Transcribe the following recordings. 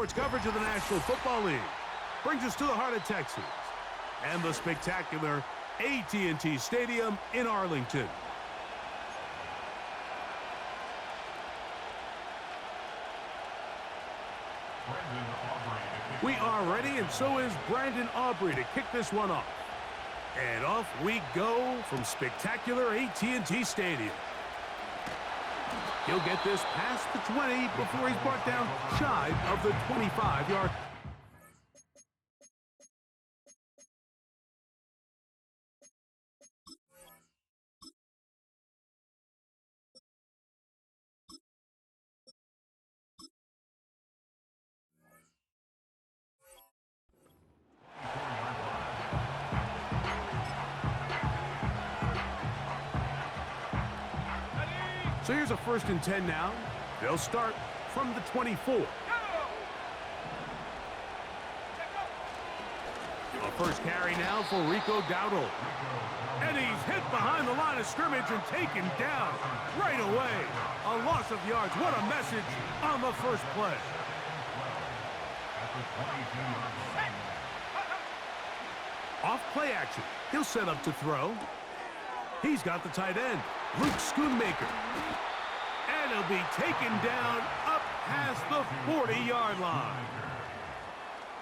sports coverage of the National Football League. Brings us to the heart of Texas and the spectacular AT&T Stadium in Arlington. We are ready, and so is Brandon Aubrey to kick this one off. And off we go from spectacular AT&T Stadium. He'll get this past the 20 before he's brought down shy of the 25-yard. So here's a 1st and 10 now. They'll start from the 24. A first carry now for Rico Dowdle. And he's hit behind the line of scrimmage and taken down right away. A loss of yards. What a message on the first play. Off play action. He'll set up to throw. He's got the tight end, Luke Schoonmaker. And he'll be taken down up past the 40-yard line.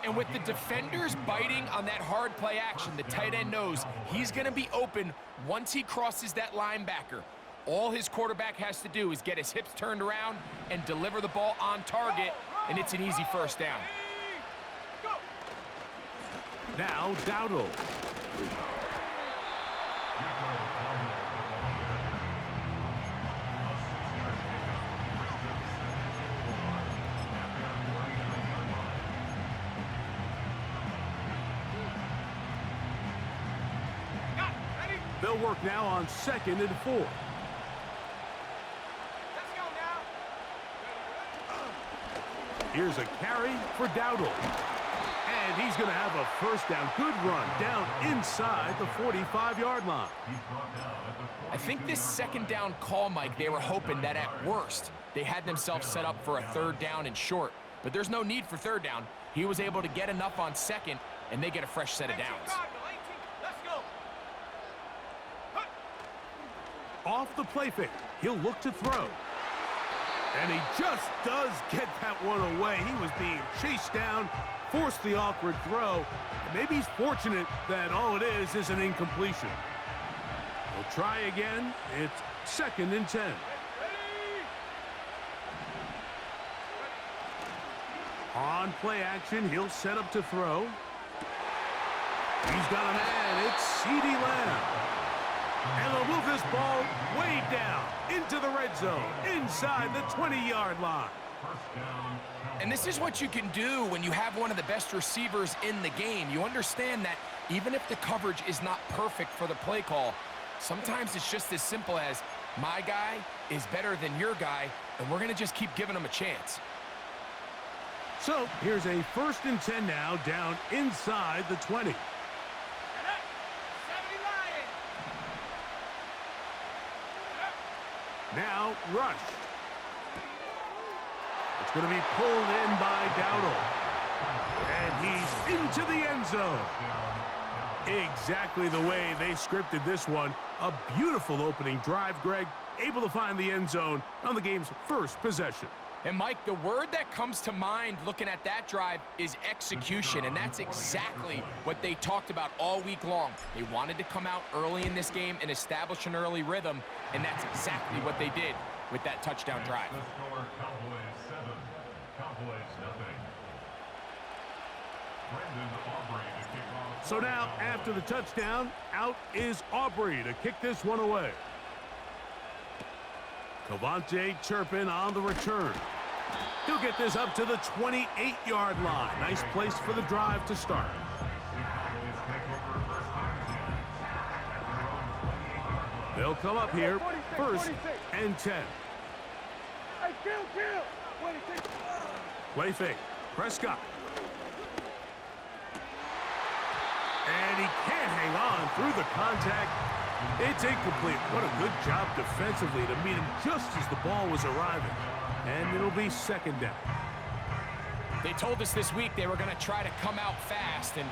And with the defenders biting on that hard play action, the tight end knows he's going to be open once he crosses that linebacker. All his quarterback has to do is get his hips turned around and deliver the ball on target, and it's an easy first down. Now Dowdle. They'll work now on 2nd and 4. Let's go now. Here's a carry for Dowdle. And he's going to have a first down. Good run down inside the 45-yard line. I think this 2nd down call, Mike, they were hoping that at worst they had themselves set up for a 3rd down and short. But there's no need for 3rd down. He was able to get enough on 2nd, and they get a fresh set of downs. Off the play fake, he'll look to throw. And he just does get that one away. He was being chased down, forced the awkward throw. And maybe he's fortunate that all it is an incompletion. We'll try again. It's 2nd and 10. On play action, he'll set up to throw. He's got a man. It's CeeDee Lamb. And they'll move this ball way down into the red zone, inside the 20-yard line. And this is what you can do when you have one of the best receivers in the game. You understand that even if the coverage is not perfect for the play call, sometimes it's just as simple as, my guy is better than your guy, and we're going to just keep giving him a chance. So here's a 1st and 10 now, down inside the 20. Now, rush. It's going to be pulled in by Dowdle. And he's into the end zone. Exactly the way they scripted this one. A beautiful opening drive, Greg. Able to find the end zone on the game's first possession. And, Mike, the word that comes to mind looking at that drive is execution, and that's exactly what they talked about all week long. They wanted to come out early in this game and establish an early rhythm, and that's exactly what they did with that touchdown drive. So now, after the touchdown, out is Aubrey to kick this one away. Cavante Turpin on the return. He'll get this up to the 28-yard line. Nice place for the drive to start. They'll come up here, 1st and 10. Play fake, Prescott. And he can't hang on through the contact. It's incomplete. What a good job defensively to meet him just as the ball was arriving. And it'll be 2nd down. They told us this week they were going to try to come out fast, and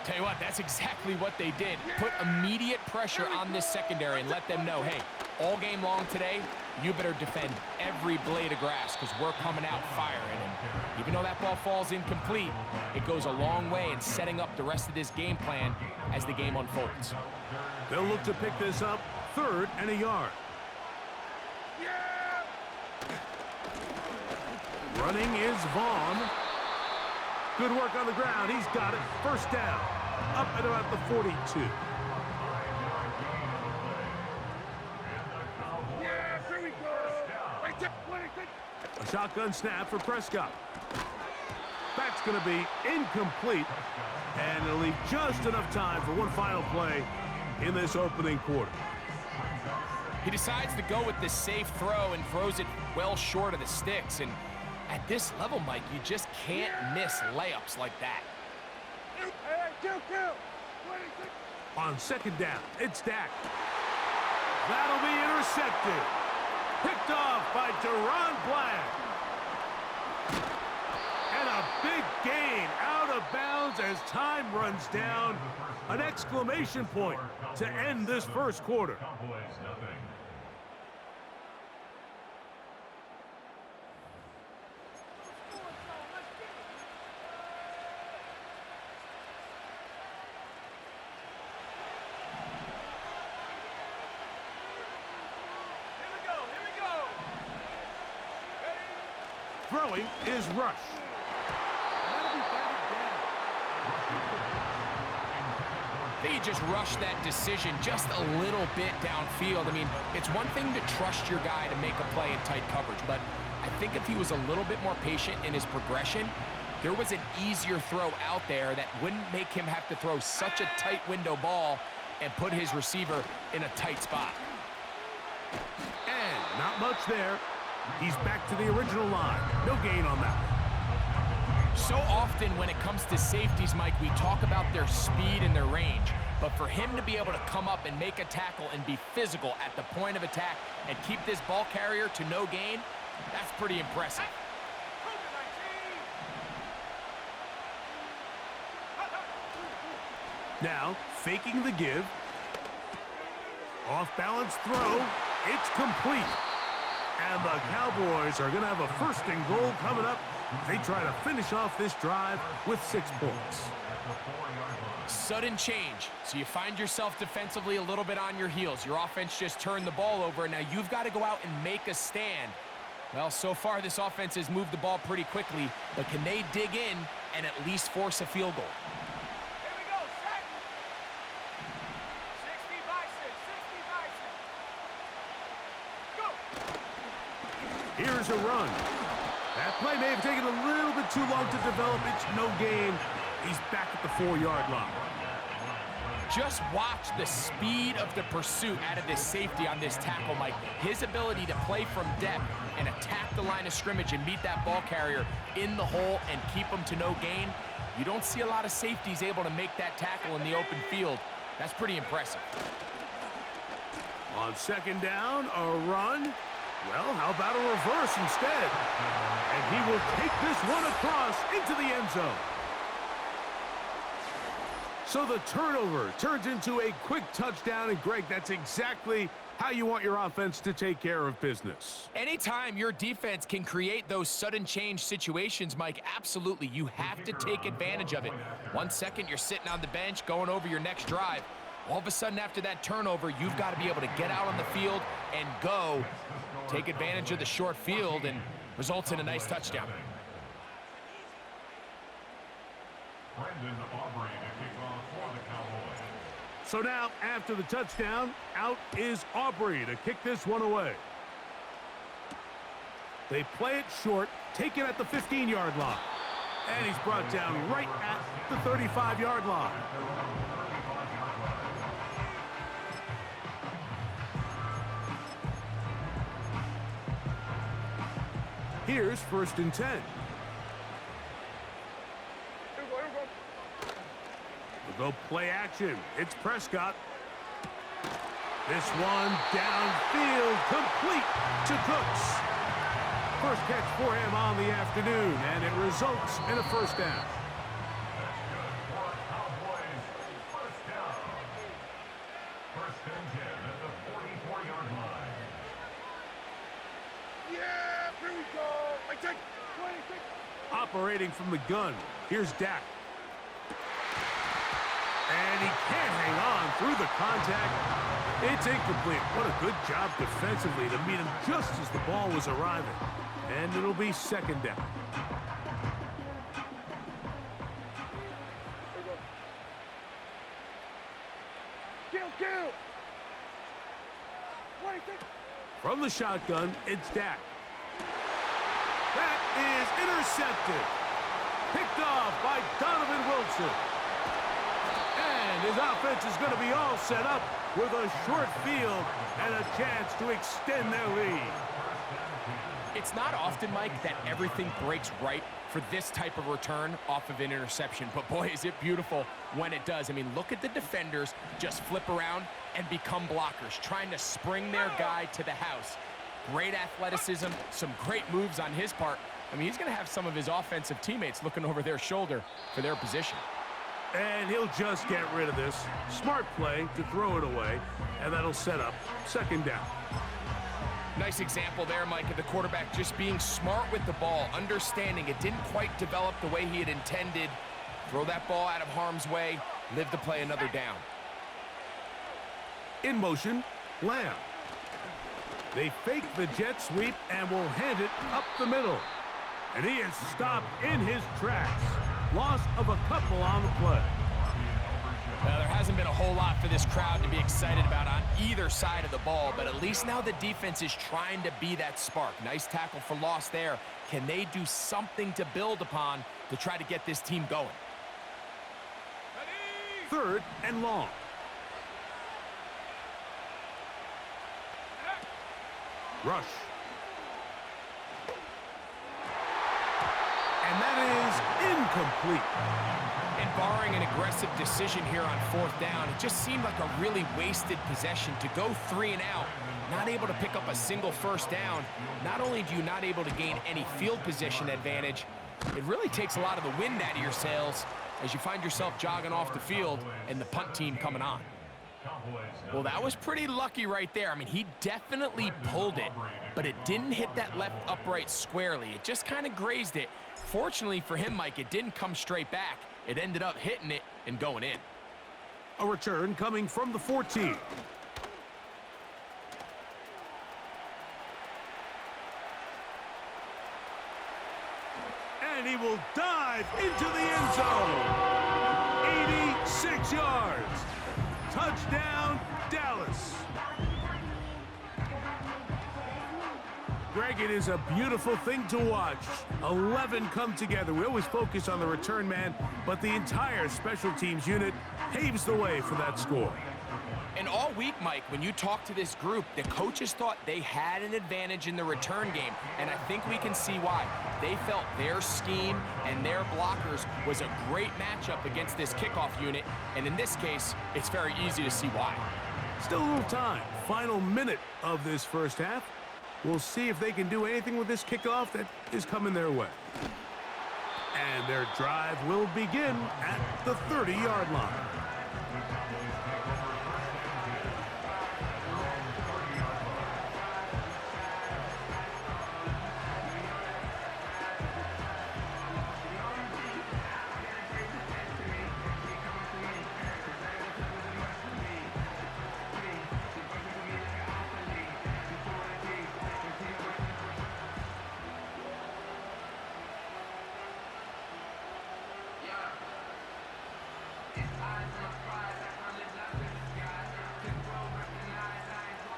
tell you what, that's exactly what they did. Put immediate pressure on this secondary and let them know, hey, all game long today, you better defend every blade of grass because we're coming out firing. And even though that ball falls incomplete, it goes a long way in setting up the rest of this game plan as the game unfolds. They'll look to pick this up, 3rd and a yard. Running is Vaughn. Good work on the ground. He's got it. 1st down. Up at about the 42. A shotgun snap for Prescott. That's going to be incomplete. And it'll leave just enough time for one final play in this opening quarter. He decides to go with the safe throw and throws it well short of the sticks. And at this level, Mike, you just can't miss layups like that. On 2nd down, it's Dak. That'll be intercepted. Picked off by Deron Black. And a big gain out of bounds as time runs down. An exclamation point to end this 1st quarter. Throwing is Rush. They just rushed that decision just a little bit downfield. I mean, it's one thing to trust your guy to make a play in tight coverage, but I think if he was a little bit more patient in his progression, there was an easier throw out there that wouldn't make him have to throw such a tight window ball and put his receiver in a tight spot. And not much there. He's back to the original line. No gain on that one. So often when it comes to safeties, Mike, we talk about their speed and their range. But for him to be able to come up and make a tackle and be physical at the point of attack and keep this ball carrier to no gain, that's pretty impressive. Now, faking the give. Off-balance throw. It's complete. And the Cowboys are going to have a 1st and goal coming up. They try to finish off this drive with 6 points. Sudden change. So you find yourself defensively a little bit on your heels. Your offense just turned the ball over. Now you've got to go out and make a stand. Well, so far this offense has moved the ball pretty quickly, but can they dig in and at least force a field goal? Here we go, set. 60 by 6, 60 by 6. Go. Here's a run. That play may have taken a little bit too long to develop. It's no gain. He's back at the 4-yard line. Just watch the speed of the pursuit out of this safety on this tackle, Mike. His ability to play from depth and attack the line of scrimmage and meet that ball carrier in the hole and keep him to no gain. You don't see a lot of safeties able to make that tackle in the open field. That's pretty impressive. On 2nd down, a run. Well, how about a reverse instead? And he will take this one across into the end zone. So the turnover turns into a quick touchdown, and Greg, that's exactly how you want your offense to take care of business. Anytime your defense can create those sudden change situations, Mike, absolutely, you have to take advantage of it. 1 second, you're sitting on the bench going over your next drive. All of a sudden, after that turnover, you've got to be able to get out on the field and go. Take advantage of the short field and results in a nice touchdown. So now, after the touchdown, out is Aubrey to kick this one away. They play it short, take it at the 15-yard line. And he's brought down right at the 35-yard line. Here's 1st and 10. We'll go play action. It's Prescott. This one downfield, complete to Cooks. first catch for him on the afternoon, and it results in a first down. Yeah, here we go. I take 26. Operating from the gun, here's Dak. And he can't hang on through the contact. It's incomplete. What a good job defensively to meet him just as the ball was arriving. And it'll be second down. Kill. 26. From the shotgun, it's Dak. That is intercepted. Picked off by Donovan Wilson. And his offense is going to be all set up with a short field and a chance to extend their lead. It's not often, Mike, that everything breaks right for this type of return off of an interception. But, boy, is it beautiful when it does. I mean, look at the defenders just flip around and become blockers, trying to spring their guy to the house. Great athleticism, some great moves on his part. I mean, he's going to have some of his offensive teammates looking over their shoulder for their position. And he'll just get rid of this. Smart play to throw it away, and that'll set up second down. Nice example there, Mike, of the quarterback just being smart with the ball, understanding it didn't quite develop the way he had intended. Throw that ball out of harm's way, live to play another down. In motion, Lamb. They fake the jet sweep and will hand it up the middle. And he is stopped in his tracks. Loss of a couple on the play. Well, there hasn't been a whole lot for this crowd to be excited about on either side of the ball, but at least now the defense is trying to be that spark. Nice tackle for loss there. Can they do something to build upon to try to get this team going? Third and long. Rush. And that is incomplete. And barring an aggressive decision here on fourth down, it just seemed like a really wasted possession to go 3 and out, not able to pick up a single first down. Not only do you not able to gain any field position advantage, it really takes a lot of the wind out of your sails as you find yourself jogging off the field and the punt team coming on. Well, that was pretty lucky right there. I mean, he definitely pulled it, but it didn't hit that left upright squarely. It just kind of grazed it. Fortunately for him, Mike, it didn't come straight back. It ended up hitting it and going in. A return coming from the 14. And he will dive into the end zone. 86 yards. Touchdown, Dallas. Greg, it is a beautiful thing to watch. 11 come together. We always focus on the return man, but the entire special teams unit paves the way for that score. And all week, Mike, when you talk to this group, the coaches thought they had an advantage in the return game, and I think we can see why. They felt their scheme and their blockers was a great matchup against this kickoff unit, and in this case, it's very easy to see why. Still a little time. Final minute of this first half. We'll see if they can do anything with this kickoff that is coming their way. And their drive will begin at the 30-yard line.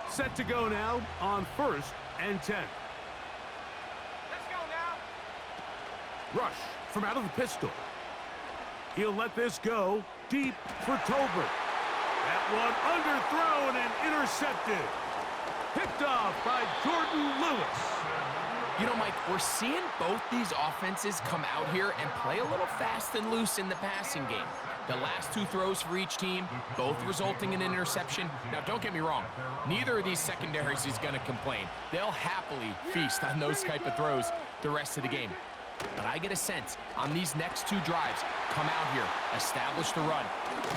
Set to go now on 1st and 10. Let's go now. Rush from out of the pistol. He'll let this go deep for Tolbert. That one underthrown and intercepted. Picked off by Jordan Lewis. You know, Mike, we're seeing both these offenses come out here and play a little fast and loose in the passing game. The last two throws for each team, both resulting in an interception. Now, don't get me wrong. Neither of these secondaries is going to complain. They'll happily feast on those type of throws the rest of the game. But I get a sense on these next two drives, come out here, establish the run,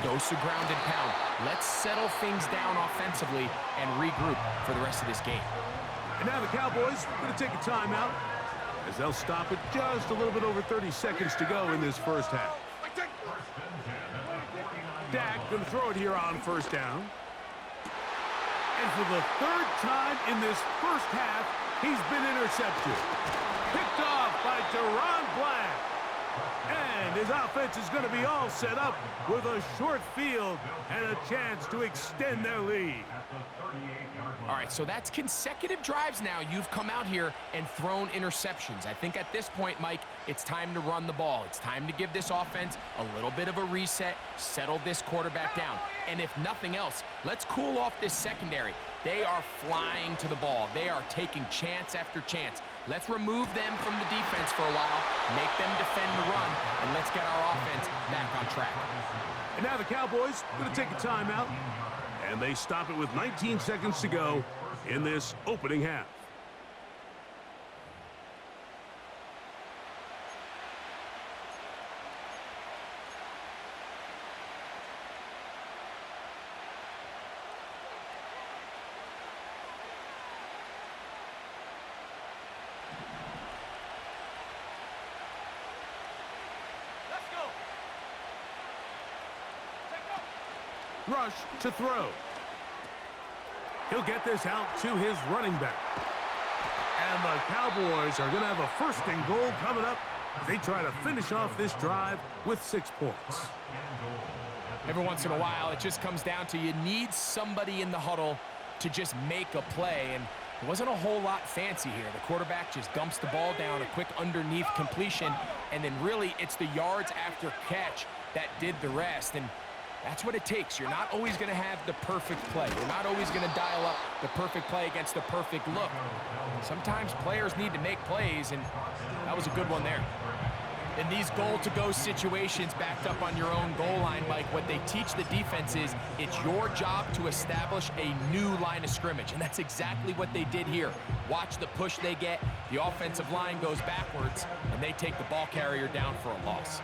dose the ground and pound. Let's settle things down offensively and regroup for the rest of this game. And now the Cowboys are going to take a timeout as they'll stop it just a little bit over 30 seconds to go in this first half. Dak going to throw it here on first down. And for the third time in this first half, he's been intercepted. Picked off by Deron Black. And his offense is going to be all set up with a short field and a chance to extend their lead. All right, so that's consecutive drives now. You've come out here and thrown interceptions. I think at this point, Mike, it's time to run the ball. It's time to give this offense a little bit of a reset, settle this quarterback down. And if nothing else, let's cool off this secondary. They are flying to the ball. They are taking chance after chance. Let's remove them from the defense for a while, make them defend the run, and let's get our offense back on track. And now the Cowboys are going to take a timeout, and they stop it with 19 seconds to go in this opening half. Rush to throw. He'll get this out to his running back. And the Cowboys are going to have a first and goal coming up as they try to finish off this drive with 6 points. Every once in a while, it just comes down to you need somebody in the huddle to just make a play. And there wasn't a whole lot fancy here. The quarterback just dumps the ball down, a quick underneath completion, and then really it's the yards after catch that did the rest. And that's what it takes. You're not always going to have the perfect play. You're not always going to dial up the perfect play against the perfect look. Sometimes players need to make plays, and that was a good one there. In these goal-to-go situations backed up on your own goal line, Mike, what they teach the defense is it's your job to establish a new line of scrimmage, and that's exactly what they did here. Watch the push they get. The offensive line goes backwards, and they take the ball carrier down for a loss.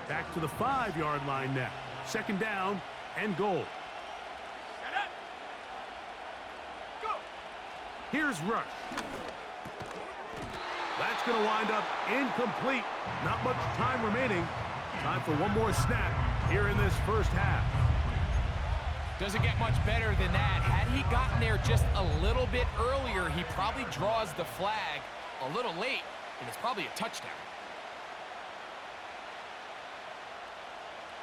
Back to the 5-yard line now. Second down and goal. Here's Rush. That's going to wind up incomplete. Not much time remaining. Time for one more snap here in this first half. Doesn't get much better than that. Had he gotten there just a little bit earlier, he probably draws the flag a little late, and it's probably a touchdown.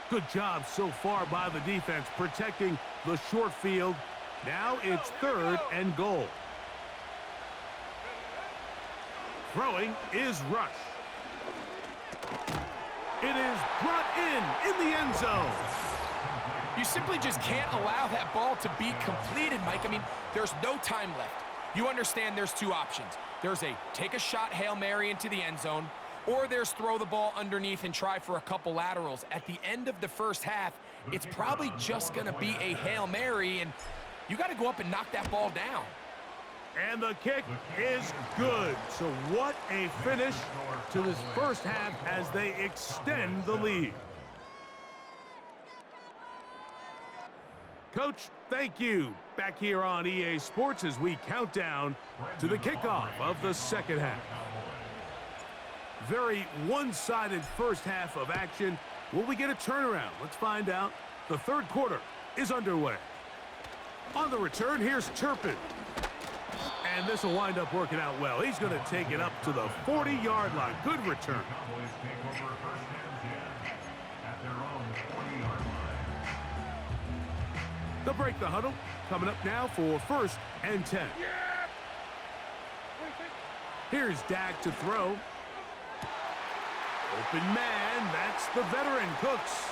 Good job so far by the defense protecting the short field. Now it's third and goal. Throwing is Rush. It is brought in the end zone. You simply just can't allow that ball to be completed, Mike. I mean, there's no time left. You understand there's two options. There's a take a shot Hail Mary into the end zone, or there's throw the ball underneath and try for a couple laterals. At the end of the first half, it's probably just going to be a Hail Mary, and you got to go up and knock that ball down. And the kick is good. So what a finish to this first half as they extend the lead. Coach, thank you. Back here on EA Sports as we count down to the kickoff of the second half. Very one-sided first half of action. Will we get a turnaround? Let's find out. The third quarter is underway. On the return, here's Turpin. And this will wind up working out well. He's going to take it up to the 40-yard line. Good return. They'll break the huddle. Coming up now for first and 10. Here's Dak to throw. Open man. That's the veteran, Cooks.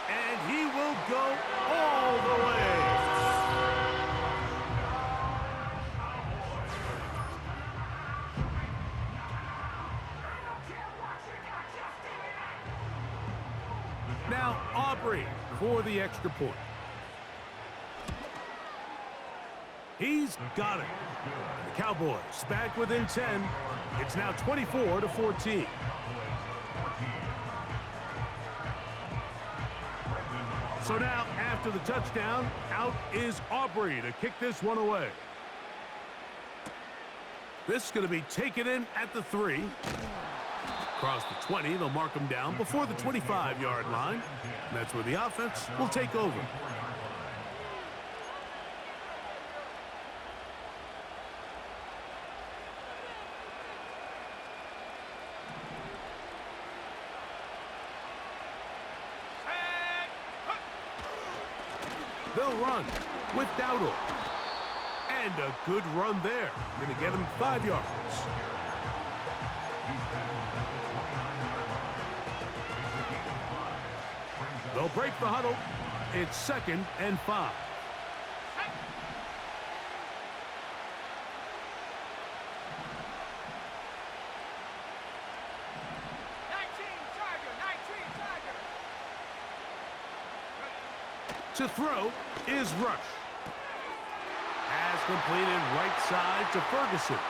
and he will go all the way. Now Aubrey for the extra point. He's got it. The Cowboys back within 10. It's now 24-14. So now, after the touchdown, out is Aubrey to kick this one away. This is going to be taken in at the 3. Across the 20, they'll mark him down before the 25-yard line. And that's where the offense will take over. They'll run with Dowdle. And a good run there. Going to get him 5 yards. They'll break the huddle. It's 2nd and 5. To throw is Rush. Has completed right side to Ferguson.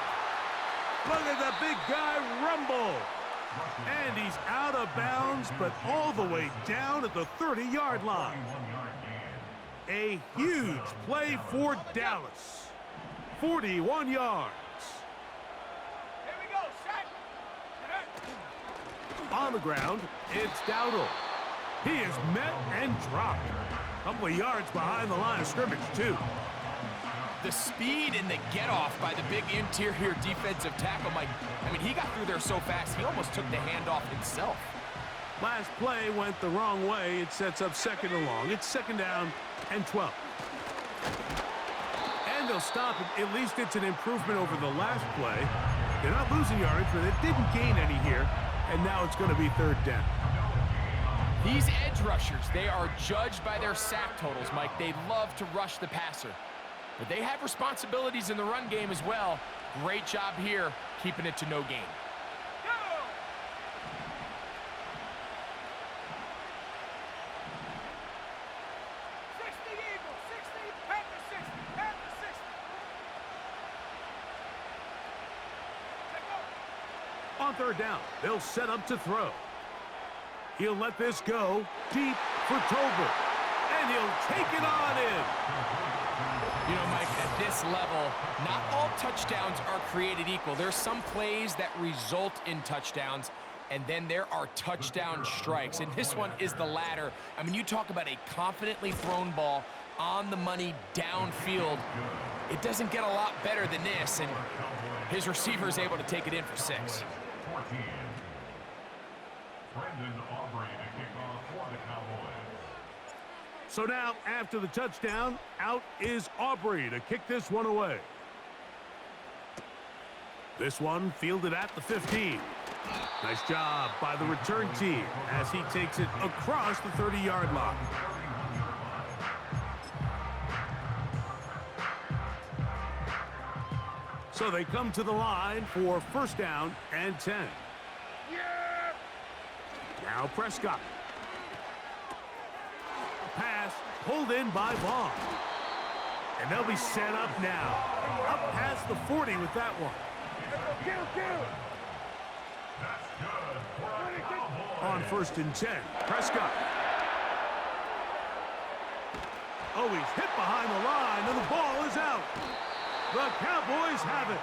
Look at the big guy rumble. And he's out of bounds, but all the way down at the 30-yard line. A huge play for Dallas. 41 yards. Here we go, set. On the ground, it's Dowdle. He is met and dropped. A couple of yards behind the line of scrimmage, too. The speed and the get-off by the big interior defensive tackle, Mike. I mean, he got through there so fast, he almost took the handoff himself. Last play went the wrong way. It sets up 2nd and long. It's 2nd down and 12. And they'll stop it. At least it's an improvement over the last play. They're not losing yardage, but it didn't gain any here. And now it's going to be 3rd down. These edge rushers, they are judged by their sack totals, Mike. They love to rush the passer. But they have responsibilities in the run game as well. Great job here, keeping it to no gain. Go! 60 Eagles, 60, Panther 60, Panther 60. Take over. On 3rd down, they'll set up to throw. He'll let this go deep for Tolbert. And he'll take it on in. You know, Mike, at this level, not all touchdowns are created equal. There's some plays that result in touchdowns, and then there are touchdown strikes. And this one is the latter. I mean, you talk about a confidently thrown ball on the money downfield. It doesn't get a lot better than this, and his receiver is able to take it in for 6. So now, after the touchdown, out is Aubrey to kick this one away. This one fielded at the 15. Nice job by the return team as he takes it across the 30-yard line. So they come to the line for 1st down and 10. Yeah! Now Prescott. Pass pulled in by Vaughn. And they'll be set up now. Up past the 40 with that one. Kill! On 1st and 10, Prescott. Oh, he's hit behind the line, and the ball is out. The Cowboys have it.